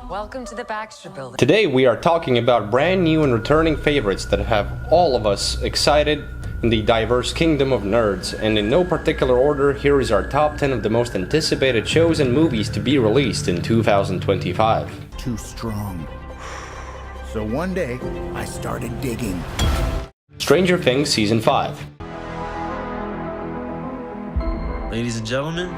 Welcome to the Baxter Building. Today we are talking about brand new and returning favorites that have all of us excited in the diverse kingdom of nerds, and in no particular order, here is our top 10 of the most anticipated shows and movies to be released in 2025. Too strong. So one day, I started digging. Stranger Things Season 5. Ladies and gentlemen,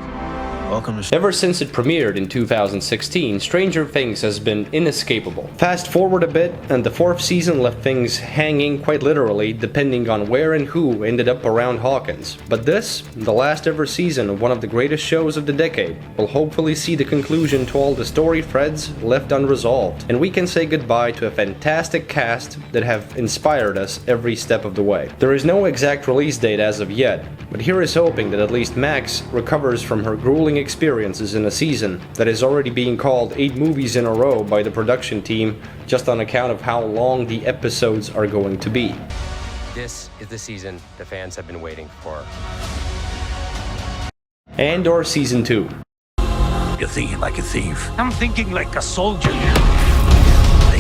welcome to... Ever since it premiered in 2016, Stranger Things has been inescapable. Fast forward a bit, and the fourth season left things hanging quite literally, depending on where and who ended up around Hawkins. But this, the last ever season of one of the greatest shows of the decade, will hopefully see the conclusion to all the story threads left unresolved, and we can say goodbye to a fantastic cast that have inspired us every step of the way. There is no exact release date as of yet, but here is hoping that at least Max recovers from her grueling experiences in a season that is already being called 8 movies in a row by the production team just on account of how long the episodes are going to be. This is the season the fans have been waiting for. Andor Season 2. You're thinking like a thief. I'm thinking like a soldier.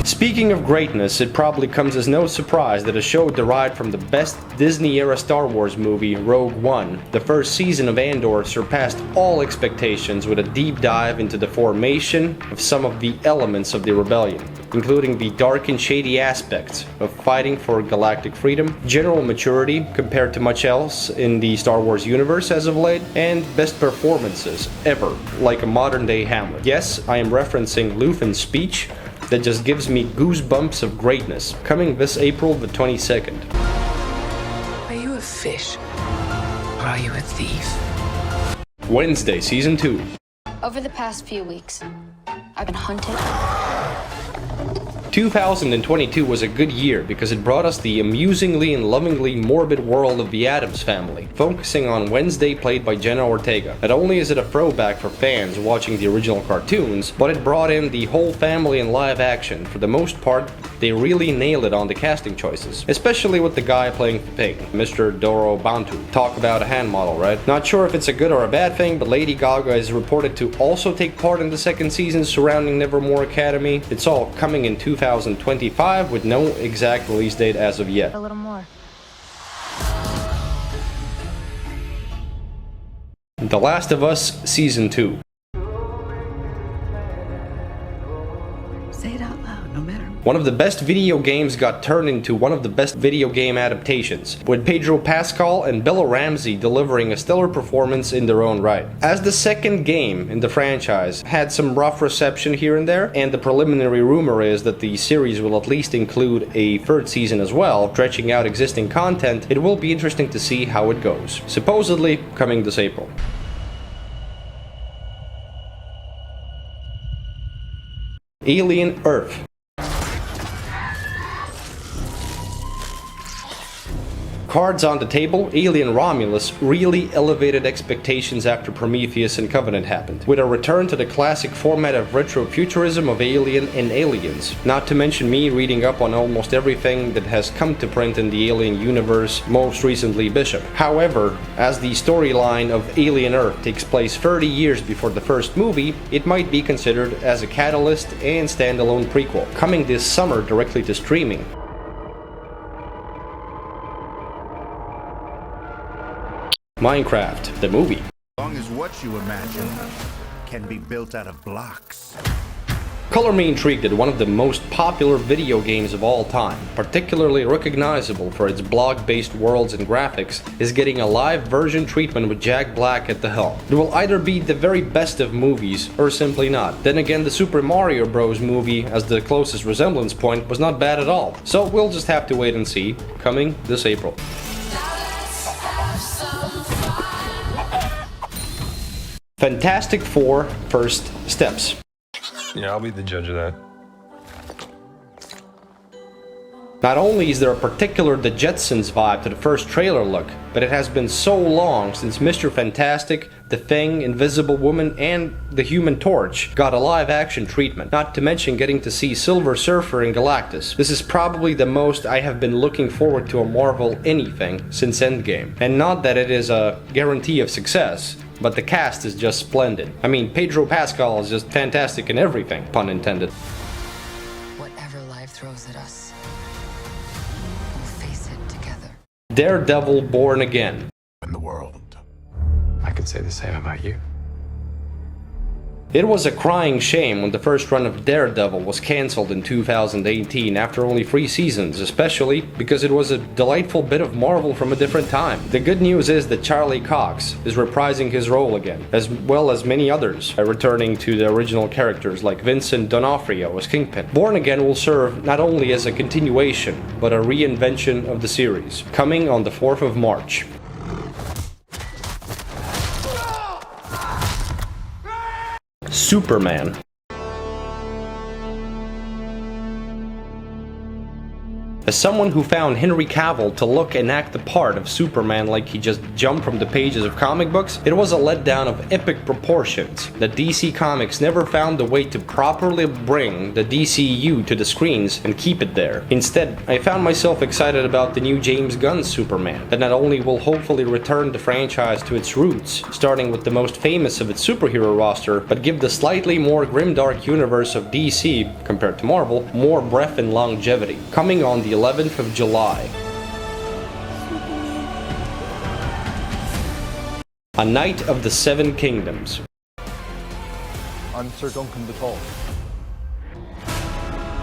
Speaking of greatness, it probably comes as no surprise that a show derived from the best Disney-era Star Wars movie, Rogue One, the first season of Andor surpassed all expectations with a deep dive into the formation of some of the elements of the rebellion, including the dark and shady aspects of fighting for galactic freedom, general maturity compared to much else in the Star Wars universe as of late, and best performances ever, like a modern-day Hamlet. Yes, I am referencing Luthen's speech, that just gives me goosebumps of greatness, coming this April the 22nd. Are you a fish? Or are you a thief? Wednesday, Season 2. Over the past few weeks, I've been hunted. 2022 was a good year because it brought us the amusingly and lovingly morbid world of the Addams Family, focusing on Wednesday played by Jenna Ortega. Not only is it a throwback for fans watching the original cartoons, but it brought in the whole family in live action. For the most part, they really nailed it on the casting choices, especially with the guy playing Pig, Mr. Doro Bantu. Talk about a hand model, right? Not sure if it's a good or a bad thing, but Lady Gaga is reported to also take part in the second season surrounding Nevermore Academy. It's all coming in 2025 with no exact release date as of yet. A little more. The Last of Us Season 2. Say it out loud, no matter. One of the best video games got turned into one of the best video game adaptations, with Pedro Pascal and Bella Ramsey delivering a stellar performance in their own right. As the second game in the franchise had some rough reception here and there, and the preliminary rumor is that the series will at least include a third season as well, stretching out existing content, it will be interesting to see how it goes. Supposedly coming this April. Alien Earth. Cards on the table, Alien Romulus really elevated expectations after Prometheus and Covenant happened, with a return to the classic format of retrofuturism of Alien and Aliens. Not to mention me reading up on almost everything that has come to print in the Alien universe, most recently Bishop. However, as the storyline of Alien Earth takes place 30 years before the first movie, it might be considered as a catalyst and standalone prequel, coming this summer directly to streaming. Minecraft, the movie. As long as what you imagine can be built out of blocks. Color me intrigued that one of the most popular video games of all time, particularly recognizable for its block-based worlds and graphics, is getting a live version treatment with Jack Black at the helm. It will either be the very best of movies, or simply not. Then again, the Super Mario Bros. Movie, as the closest resemblance point, was not bad at all. So we'll just have to wait and see, coming this April. Fantastic Four First Steps. Yeah, I'll be the judge of that. Not only is there a particular The Jetsons vibe to the first trailer look, but it has been so long since Mr. Fantastic, The Thing, Invisible Woman, and The Human Torch got a live-action treatment, not to mention getting to see Silver Surfer and Galactus. This is probably the most I have been looking forward to a Marvel anything since Endgame. And not that it is a guarantee of success, but the cast is just splendid. I mean, Pedro Pascal is just fantastic in everything, pun intended. Whatever life throws at us, we'll face it together. Daredevil Born Again. In the world. I could say the same about you. It was a crying shame when the first run of Daredevil was cancelled in 2018 after only 3 seasons, especially because it was a delightful bit of Marvel from a different time. The good news is that Charlie Cox is reprising his role again, as well as many others, returning to the original characters like Vincent D'Onofrio as Kingpin. Born Again will serve not only as a continuation, but a reinvention of the series, coming on the 4th of March. Superman. As someone who found Henry Cavill to look and act the part of Superman like he just jumped from the pages of comic books, it was a letdown of epic proportions that DC Comics never found a way to properly bring the DCU to the screens and keep it there. Instead, I found myself excited about the new James Gunn Superman, that not only will hopefully return the franchise to its roots, starting with the most famous of its superhero roster, but give the slightly more grimdark universe of DC, compared to Marvel, more breadth and longevity. Coming on the 11th of July. A Knight of the Seven Kingdoms. I'm Sir Duncan the Tall.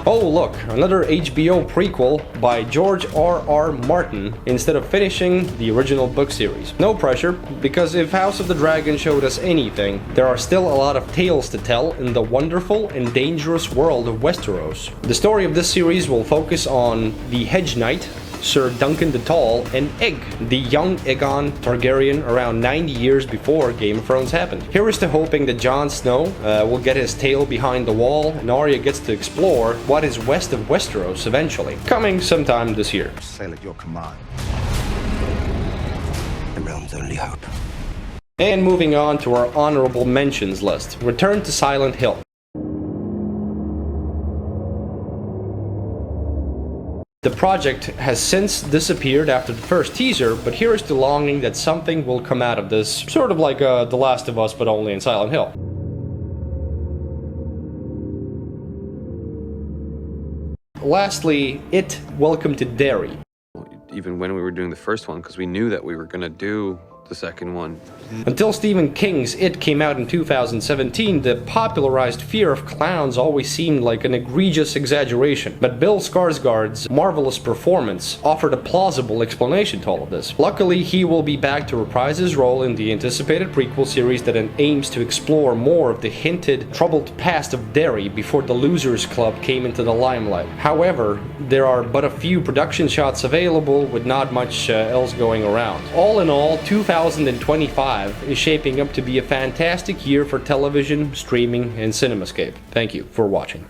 Oh look, another HBO prequel by George R.R. Martin instead of finishing the original book series. No pressure, because if House of the Dragon showed us anything, there are still a lot of tales to tell in the wonderful and dangerous world of Westeros. The story of this series will focus on the Hedge Knight, Sir Duncan the Tall, and Egg, the young Aegon Targaryen around 90 years before Game of Thrones happened. Here is to hoping that Jon Snow will get his tail behind the wall and Arya gets to explore what is west of Westeros eventually, coming sometime this year. Sail at your command. The realm's only hope. And moving on to our honorable mentions list. Return to Silent Hill. The project has since disappeared after the first teaser, but here is the longing that something will come out of this, sort of like The Last of Us, but only in Silent Hill. Lastly, It Welcome to Derry. Even when we were doing the first one, because we knew that we were going to do the second one. Until Stephen King's It came out in 2017, the popularized fear of clowns always seemed like an egregious exaggeration. But Bill Skarsgård's marvelous performance offered a plausible explanation to all of this. Luckily, he will be back to reprise his role in the anticipated prequel series that aims to explore more of the hinted troubled past of Derry before the Losers Club came into the limelight. However, there are but a few production shots available with not much else going around. All in all, 2025 is shaping up to be a fantastic year for television, streaming, and cinemascape. Thank you for watching.